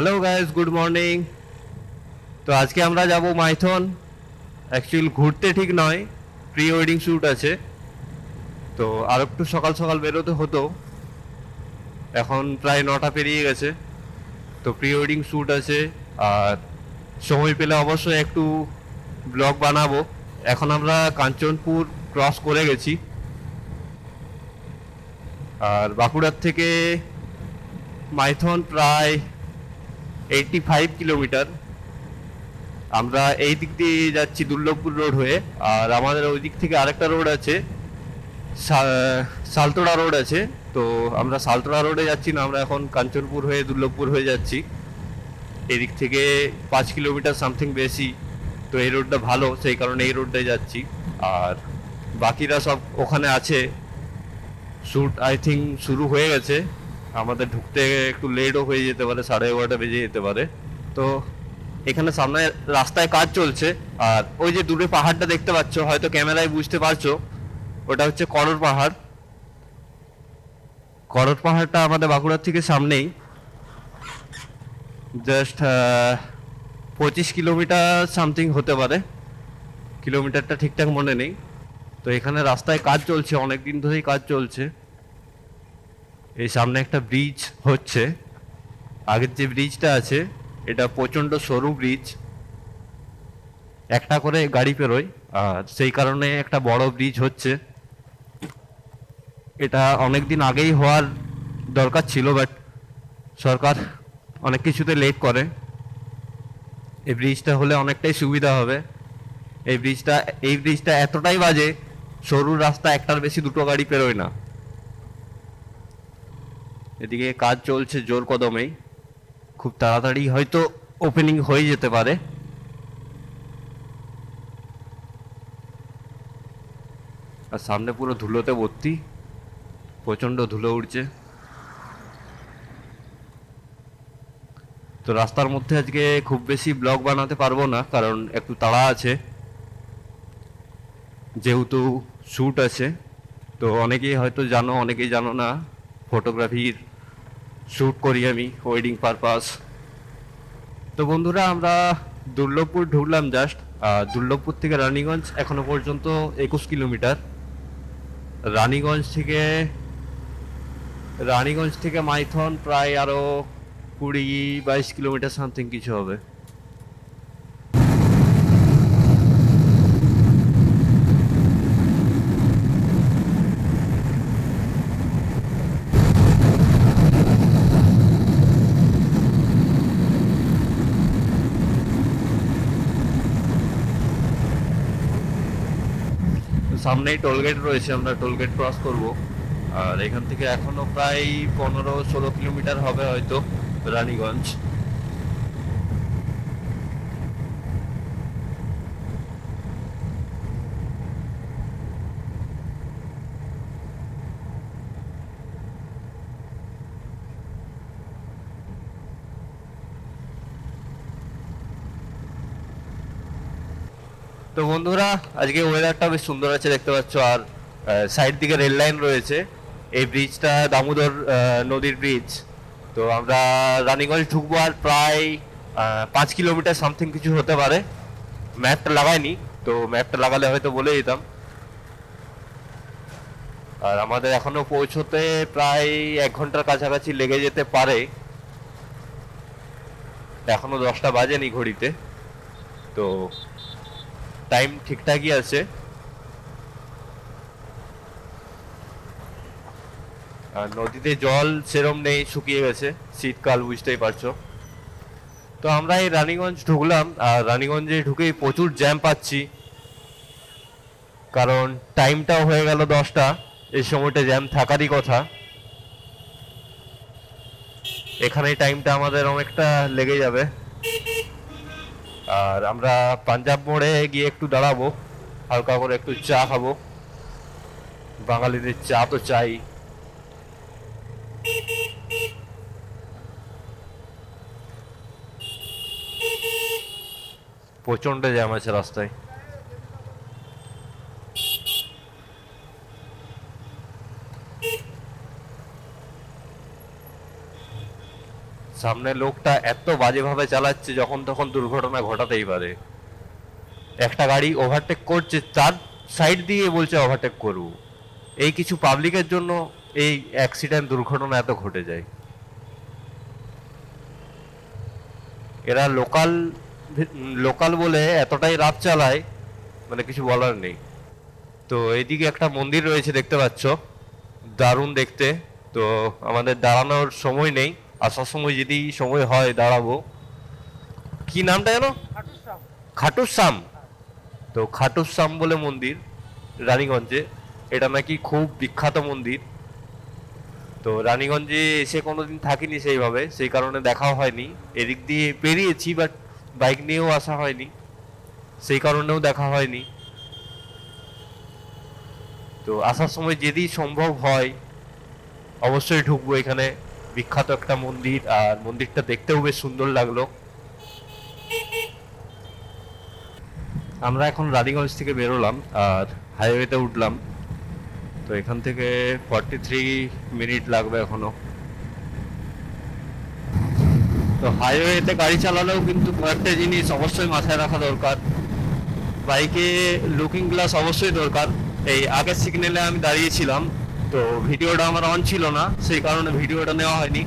Hello guys, good morning. তো আজকে আমরা যাব মাইথন। অ্যাকচুয়ালি ঘুরতে ঠিক নয়, প্রি ওয়েডিং শ্যুট আছে। তো আর একটু সকাল সকাল বেরোতে হতো। এখন প্রায় 9টা পেরিয়ে গেছে। তো প্রি ওয়েডিং শ্যুট আছে। আর সময় পেলে অবশ্যই একটু ব্লগ বানাবো। এখন আমরা কাঞ্চনপুর ক্রস করে গেছি। আর বাঁকুড়ার থেকে মাইথন প্রায় 85 কিলোমিটার। আমরা এই দিক দিয়ে যাচ্ছি দুর্লভপুর রোড হয়ে। আর আমাদের ওই দিক থেকে আরেকটা রোড আছে, সালতোড়া রোড আছে। তো আমরা সালতোড়া রোডে যাচ্ছি না, আমরা এখন কাঞ্চনপুর হয়ে দুর্লভপুর হয়ে যাচ্ছি। এদিক থেকে 5 কিলোমিটার সামথিং বেশি। তো এই রোডটা ভালো, সেই কারণে এই রোডটায় যাচ্ছি। আর বাকিরা সব ওখানে আছে। শ্যুট আই থিঙ্ক শুরু হয়ে গেছে। আমাদের ঢুকতে একটু লেটও হয়ে যেতে পারে, 11:30 বেজে যেতে পারে। তো এখানে সামনে রাস্তায় কাজ চলছে। আর ওই যে দূরে পাহাড়টা দেখতে পাচ্ছ, হয়তো ক্যামেরায় বুঝতে পারছো, ওটা হচ্ছে করর পাহাড়। করর পাহাড়টা আমাদের বাঁকুড়ার থেকে সামনেই, জাস্ট 25 কিলোমিটার সামথিং হতে পারে। কিলোমিটারটা ঠিকঠাক মনে নেই। তো এখানে রাস্তায় কাজ চলছে, অনেক দিন ধরেই কাজ চলছে। এই সামনে একটা ব্রিজ হচ্ছে। আগের যে ব্রিজটা আছে, এটা প্রচণ্ড সরু ব্রিজ, একটা করে গাড়ি পেরোয়। আর সেই কারণে একটা বড় ব্রিজ হচ্ছে। এটা অনেক দিন আগেই হওয়ার দরকার ছিল, বাট সরকার অনেক কিছুতে লেট করে। এই ব্রিজটা হলে অনেকটাই সুবিধা হবে। এই ব্রিজটা এতটাই বাজে, সরু রাস্তা, একটার বেশি দুটো গাড়ি পেরোয় না। এদিকে কাজ চলছে জোর কদমেই। খুব তাড়াতাড়ি হয়তো ওপেনিং হয়ে যেতে পারে। আর সামনে পুরো ধুলোতে ভর্তি, প্রচণ্ড ধুলো উড়ছে। তো রাস্তার মধ্যে আজকে খুব বেশি ব্লগ বানাতে পারবো না, কারণ একটু তাড়া আছে, যেহেতু শ্যুট আছে। তো অনেকেই হয়তো জানো, অনেকেই জানো না, ফটোগ্রাফির শ্যুট করি আমি, ওয়েডিং পারপাস। তো বন্ধুরা, আমরা দুর্লভপুর ঢুকলাম জাস্ট। দুর্লভপুর থেকে রানীগঞ্জ এখনো পর্যন্ত 21 কিলোমিটার। রানীগঞ্জ থেকে রানীগঞ্জ থেকে মাইথন প্রায় আরো 20-22 কিলোমিটার সামথিং কিছু হবে। সামনেই টোলগেট রয়েছে, আমরা টোলগেট ক্রস করব। আর এখান থেকে এখনো প্রায় 15-16 কিলোমিটার হবে হয়তো রানীগঞ্জ। তো বন্ধুরা, আজকে ওয়েদারটা বেশ সুন্দর আছে দেখতে পাচ্ছ। আর সাইড দিকে রেল লাইন রয়েছে। এই ব্রিজটা দামোদর নদীর ব্রিজ। তো আমরা রানীগঞ্জ ঢুকবো আর প্রায় 5 কিলোমিটার সামথিং কিছু হতে পারে। ম্যাপটা লাগাইনি, তো ম্যাপটা লাগালে হয়তো বলে দিতাম। আর আমাদের এখনো পৌঁছতে প্রায় 1 ঘন্টার কাছাকাছি লেগে যেতে পারে। এখনো 10টা বাজেনি ঘড়িতে। তো টাইম ঠিকঠাকই আছে। আর নদীতে জল সেরম নেই, শুকিয়ে গেছে, শীতকাল বুঝতেই পারছো। তো আমরা এই রানীগঞ্জ ঢুকলাম। আর রানীগঞ্জে ঢুকেই প্রচুর জ্যাম পাচ্ছি, কারণ টাইমটাও হয়ে গেল 10টা। এই সময়টা জ্যাম থাকারই কথা। এখানেই টাইমটা আমাদের অনেকটা লেগে যাবে। আর আমরা পাঞ্জাব মোড়ে গিয়ে একটু দাঁড়াবো, হালকা করে একটু চা খাবো। বাঙালিদের চা তো চাই। প্রচন্ড জ্যাম আছে রাস্তায়। সামনে লোকটা এত বাজেভাবে চালাচ্ছে যখন তখন দুর্ঘটনা ঘটাতেই পারে। একটা গাড়ি ওভারটেক করছে, তার সাইড দিয়ে বলছে ওভারটেক করবো। এই কিছু পাবলিকের জন্য এই অ্যাক্সিডেন্ট দুর্ঘটনা এত ঘটে যায়। এরা লোকাল লোকাল বলে এতটাই রাত চালায়, মানে কিছু বলার নেই। তো এইদিকে একটা মন্দির রয়েছে দেখতে পাচ্ছ, দারুণ দেখতে। তো আমাদের দাঁড়ানোর সময় নেই, আসার সময় যদি সময় হয় দাঁড়াবো। কি নামটা যেন? খাটুশ্যাম। তো খাটুশ্যাম বলে মন্দির রানীগঞ্জে, এটা নাকি খুব বিখ্যাত মন্দির। তো রানীগঞ্জে এসে কোনোদিন থাকিনি সেইভাবে, সেই কারণে দেখাও হয়নি। এদিক দিয়ে পেরিয়েছি, বাট বাইক নিয়েও আসা হয়নি, সেই কারণেও দেখা হয়নি। তো আসার সময় যদি সম্ভব হয় অবশ্যই ঢুকবো এখানে। বিখ্যাত একটা মন্দির, আর মন্দিরটা দেখতেও বেশ সুন্দর লাগলো। আমরা এখন রানীগঞ্জ থেকে বেরোলাম আর হাইওয়েতে উঠলাম। তো এখান থেকে 43 মিনিট লাগবে এখনো। তো হাইওয়েতে গাড়ি চালালেও কিন্তু কয়েকটা জিনিস অবশ্যই মাথায় রাখা দরকার। বাইকে লুকিং গ্লাস অবশ্যই দরকার। এই আগের সিগন্যালে আমি দাঁড়িয়েছিলাম, তো ভিডিওটা আমার অন ছিল না, সেই কারণে ভিডিওটা নেওয়া হয়নি।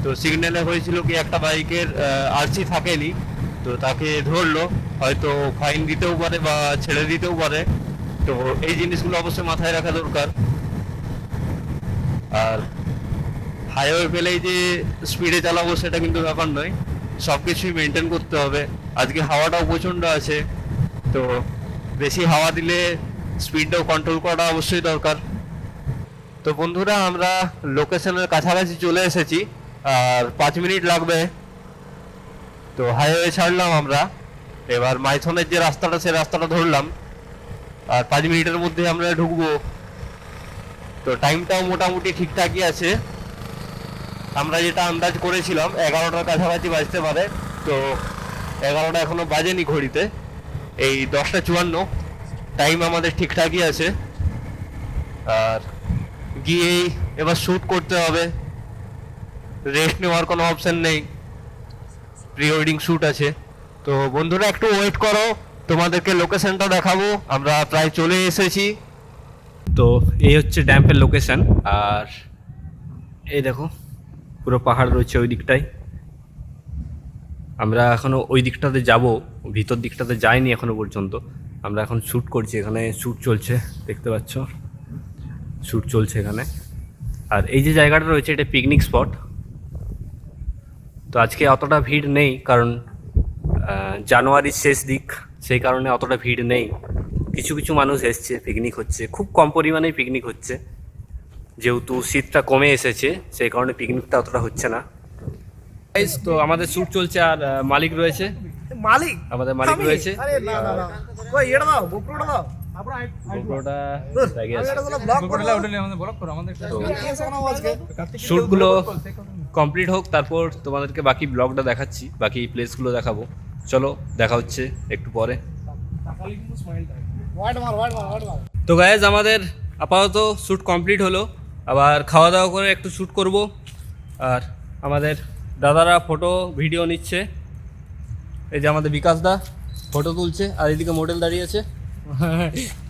তো সিগন্যালে হয়েছিল কি একটা বাইকের আরসি থাকেনি, তো তাকে ধরলো, হয়তো ফাইন দিতেও পারে বা ছেড়ে দিতেও পারে। তো এই জিনিসগুলো অবশ্যই মাথায় রাখা দরকার। আর হাইওয়ে পেলেই যে স্পিডে চালাবো সেটা কিন্তু ব্যাপার নয়, সব কিছুই মেনটেন করতে হবে। আজকে হাওয়াটাও প্রচণ্ড আছে, তো বেশি হাওয়া দিলে স্পিডটাও কন্ট্রোল করা অবশ্যই দরকার। তো বন্ধুরা, আমরা লোকেশনের কাছাকাছি চলে এসেছি, আর 5 মিনিট লাগবে। তো হাইওয়ে ছাড়লাম আমরা, এবার মাইথনের যে রাস্তাটা সে রাস্তাটা ধরলাম, আর 5 মিনিটের মধ্যে আমরা ঢুকবো। তো টাইমটাও মোটামুটি ঠিকঠাকই আছে। আমরা যেটা আন্দাজ করেছিলাম 11টার কাছাকাছি বাজতে পারে, তো 11টা এখনো বাজেনি ঘড়িতে। এই 10টা 54, টাইম আমাদের ঠিকঠাকই আছে। আর গিয়েই এবার শ্যুট করতে হবে, রেস্ট নেওয়ার কোনো অপশন নেই, প্রি ওয়েডিং শ্যুট আছে। তো বন্ধুরা একটু ওয়েট করো, তোমাদেরকে লোকেশনটা দেখাবো। আমরা প্রায় চলে এসেছি। তো এই হচ্ছে ড্যাম্পের লোকেশন, আর এই দেখো পুরো পাহাড় রয়েছে ওই দিকটায়। আমরা এখনো ওই দিকটাতে যাব, ভিতর দিকটাতে যাইনি এখনো পর্যন্ত। আমরা এখন শ্যুট করছি, এখানে শ্যুট চলছে, দেখতে পাচ্ছ শ্যুট চলছে এখানে। আর এই যে জায়গাটা রয়েছে এটা পিকনিক স্পট। তো আজকে অতটা ভিড় নেই, কারণ জানুয়ারির শেষ দিক, সেই কারণে অতটা ভিড় নেই। কিছু কিছু মানুষ এসছে, পিকনিক হচ্ছে, খুব কম পরিমাণেই পিকনিক হচ্ছে, যেহেতু শীতটা কমে এসেছে সেই কারণে পিকনিকটা অতটা হচ্ছে না। তো আমাদের শ্যুট চলছে, আর মালিক রয়েছে, আমাদের মালিক রয়েছে। শ্যুটগুলো কমপ্লিট হোক, তারপর তোমাদেরকে বাকি ব্লগটা দেখাচ্ছি, বাকি প্লেসগুলো দেখাবো। চলো দেখা হচ্ছে একটু পরে। তো গাইজ, আমাদের আপাতত শ্যুট কমপ্লিট হলো, আবার খাওয়া দাওয়া করে একটু শ্যুট করব। আর আমাদের দাদারা ফটো ভিডিও নিচ্ছে, এই যে আমাদের বিকাশ দা ফটো তুলছে, আর এদিকে মডেল দাঁড়িয়ে আছে,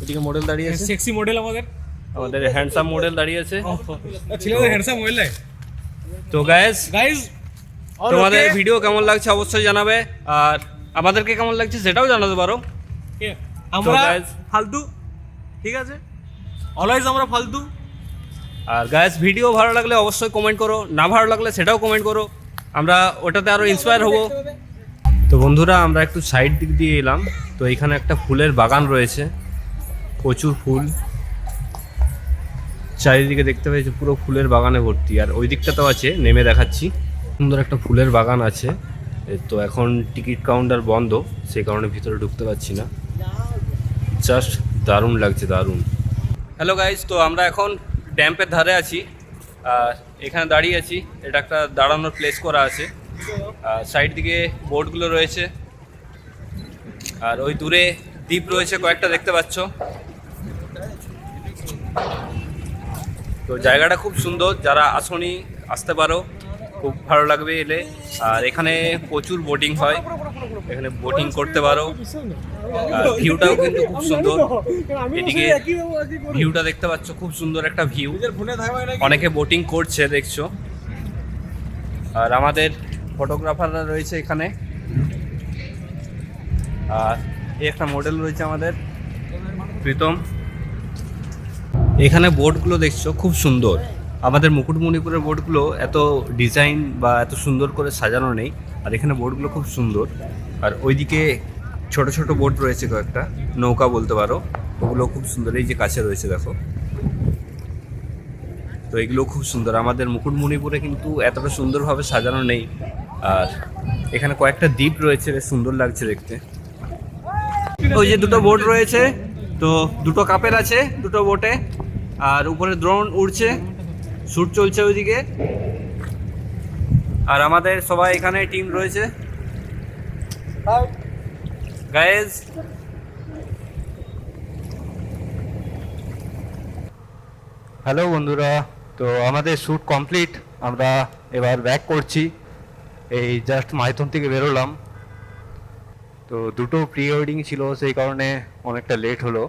এদিকে মডেল দাঁড়িয়ে আছে, সেক্সি মডেল আমাদের হ্যান্ডসাম মডেল দাঁড়িয়ে আছে। ছেলেদের হ্যান্ডসাম মডেল। তো গাইজ তোমাদের okay? ভিডিও কেমন লাগছে অবশ্যই জানাবে, আর আমাদেরকে কেমন লাগছে সেটাও জানাতে পারো। আমরা guys, ফালতু, ঠিক আছে, অলওয়েজ আমরা ফালতু। আর গাইজ ভিডিও ভালো লাগলে অবশ্যই কমেন্ট করো, না ভালো লাগলে সেটাও কমেন্ট করো, আমরা ওটাতে আরও ইন্সপায়ার হব। তো বন্ধুরা, আমরা একটু সাইড দিক দিয়ে এলাম। তো এখানে একটা ফুলের বাগান রয়েছে, প্রচুর ফুল চারিদিকে দেখতে পেয়েছি, পুরো ফুলের বাগানে ভর্তি। আর ওই দিকটাতেও আছে, নেমে দেখাচ্ছি, সুন্দর একটা ফুলের বাগান আছে। তো এখন টিকিট কাউন্টার বন্ধ, সেই কারণে ভিতরে ঢুকতে পারছি না। জাস্ট দারুণ লাগছে, দারুণ। হ্যালো গাইজ, তো আমরা এখন ড্যাম্পের ধারে আছি, আর এখানে দাঁড়িয়ে আছি। এটা একটা দাঁড়ানোর প্লেস করা আছে, আর সাইড দিকে বোটগুলো রয়েছে, আর ওই দূরে দ্বীপ রয়েছে কয়েকটা, দেখতে পাচ্ছ। তো জায়গাটা খুব সুন্দর, যারা আসনি আসতে পারো। খুব ভালো লাগবে এলে। আর এখানে প্রচুর বোটিং হয়, এখানে বোটিং করতে পারো। আর ভিউটাও কিন্তু খুব সুন্দর, এদিকে ভিউটা দেখতে পাচ্ছ, খুব সুন্দর একটা ভিউ। অনেকে বোটিং করছে দেখছো। আর আমাদের ফটোগ্রাফাররা রয়েছে এখানে, আর এই একটা মডেল রয়েছে আমাদের প্রীতম। এখানে বোটগুলো দেখছো খুব সুন্দর। আমাদের মুকুটমণিপুরের বোটগুলো এত ডিজাইন বা এত সুন্দর করে সাজানো নেই, আর এখানে বোটগুলো খুব সুন্দর। আর ওইদিকে ছোট ছোট বোট রয়েছে কয়েকটা, নৌকা বলতে পারো, ওগুলো খুব সুন্দর। এই যে কাছে রয়েছে দেখো, তো এগুলো খুব সুন্দর। আমাদের মুকুটমণিপুরে কিন্তু এতটা সুন্দরভাবে সাজানো নেই। আর এখানে কয়েকটা দ্বীপ রয়েছে, বেশ সুন্দর লাগছে দেখতে। ওই যে দুটো বোট রয়েছে, তো দুটো কাপেল আছে দুটো বোটে, আর উপরে ড্রোন উড়ছে, শ্যুট চলছে ওইদিকে। আর আমাদের সবাই এখানে টিম রয়েছে গাইজ। হ্যালো বন্ধুরা, তো আমাদের শ্যুট কমপ্লিট, আমরা এবার ব্যাক করছি। এই জাস্ট মাইথন থেকে বেরোলাম, তো দুটো প্রি ওয়েডিং ছিল, সেই কারণে অনেকটা লেট হলো।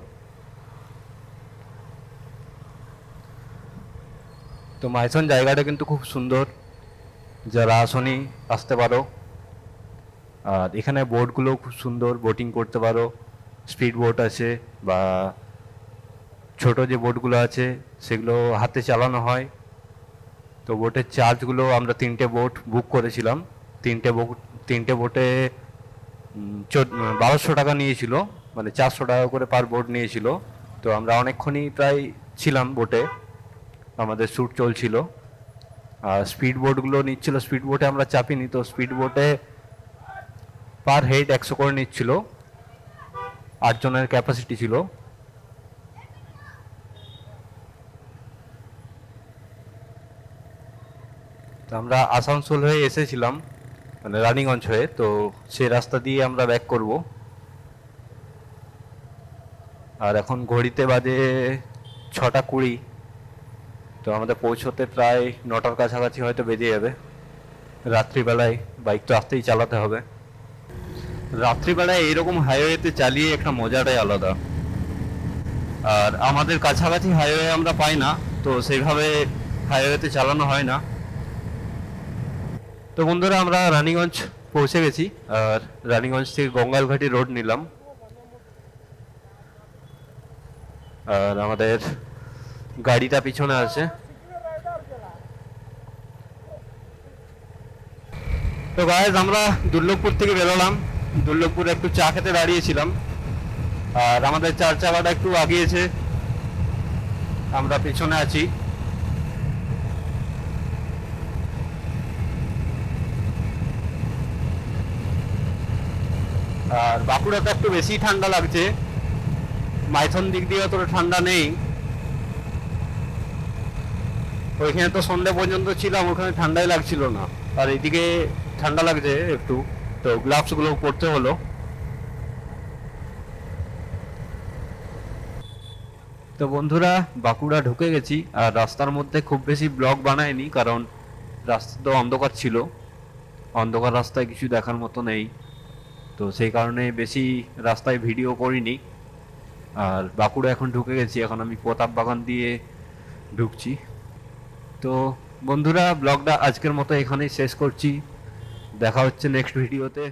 তো মাইথন জায়গাটা কিন্তু খুব সুন্দর, যারা আসনি আসতে পারো। আর এখানে বোটগুলো খুব সুন্দর, বোটিং করতে পারো। স্পিড বোট আছে, বা ছোট যে বোটগুলো আছে সেগুলো হাতে চালানো হয়। তো বোটের চার্জগুলো, আমরা 3টে বোট বুক করেছিলাম, 3টে বোটে 1200 টাকা নিয়েছিল, মানে 400 টাকা করে পার বোট নিয়েছিল। তো আমরা অনেকক্ষণই প্রায় ছিলাম বোটে, আমাদের শ্যুট চলছিল। আর স্পিড বোটগুলো নিচ্ছিল, স্পিড বোটে আমরা চাপিনি, তো স্পিড বোটে পার হেড 100 করে নিচ্ছিল, 8 জনের ক্যাপাসিটি ছিল। তো আমরা আসানসোল হয়ে এসেছিলাম, মানে রানীগঞ্জ হয়ে, তো সেই রাস্তা দিয়ে আমরা ব্যাক করব। আর এখন ঘড়িতে বাজে 6টা 20, তো আমাদের পৌঁছতে প্রায় 9টার কাছাকাছি হয়তো বেজে যাবে। রাত্রিবেলায় বাইক তো আসতেই চালাতে হবে। রাত্রিবেলায় এইরকম হাইওয়েতে চালিয়ে একটা মজাটাই আলাদা। আর আমাদের কাছাকাছি হাইওয়ে আমরা পাই না, তো সেইভাবে হাইওয়েতে চালানো হয় না। তো বন্ধুরা, আমরা রানীগঞ্জ পৌঁছে গেছি, আর রানীগঞ্জ থেকে গঙ্গালঘাটি রোড নিলাম। আর আমাদের গাড়িটা পিছনে আছে। তো গাইজ, আমরা দুর্লভপুর থেকে বেরোলাম। দুর্লভপুরে একটু চা খেতে দাঁড়িয়েছিলাম, আর আমাদের 4 চাকাটা একটু আগিয়েছে, আমরা পিছনে আছি। আর বাঁকুড়াতে একটু বেশি ঠান্ডা লাগছে, মাইথন দিক দিয়ে অতটা ঠান্ডা নেই। ওইখানে তো সন্ধ্যে পর্যন্ত ছিলাম, ওখানে ঠান্ডাই লাগছিল না, আর এদিকে ঠান্ডা লাগছে একটু, তো গ্লাভস গুলো পরতে হলো। তো বন্ধুরা, বাঁকুড়া ঢুকে গেছি। আর রাস্তার মধ্যে খুব বেশি ব্লগ বানায়নি, কারণ রাস্তা তো অন্ধকার ছিল, অন্ধকার রাস্তায় কিছু দেখার মতো নেই, তো সেই কারণে বেশি রাস্তায় ভিডিও করিনি। আর বাঁকুড়া এখন ঢুকে গেছি, এখন আমি প্রতাপ বাগান দিয়ে ঢুকছি। তো বন্ধুরা, ব্লগটা আজকের মতো এখানেই শেষ করছি, দেখা হচ্ছে নেক্সট ভিডিওতে।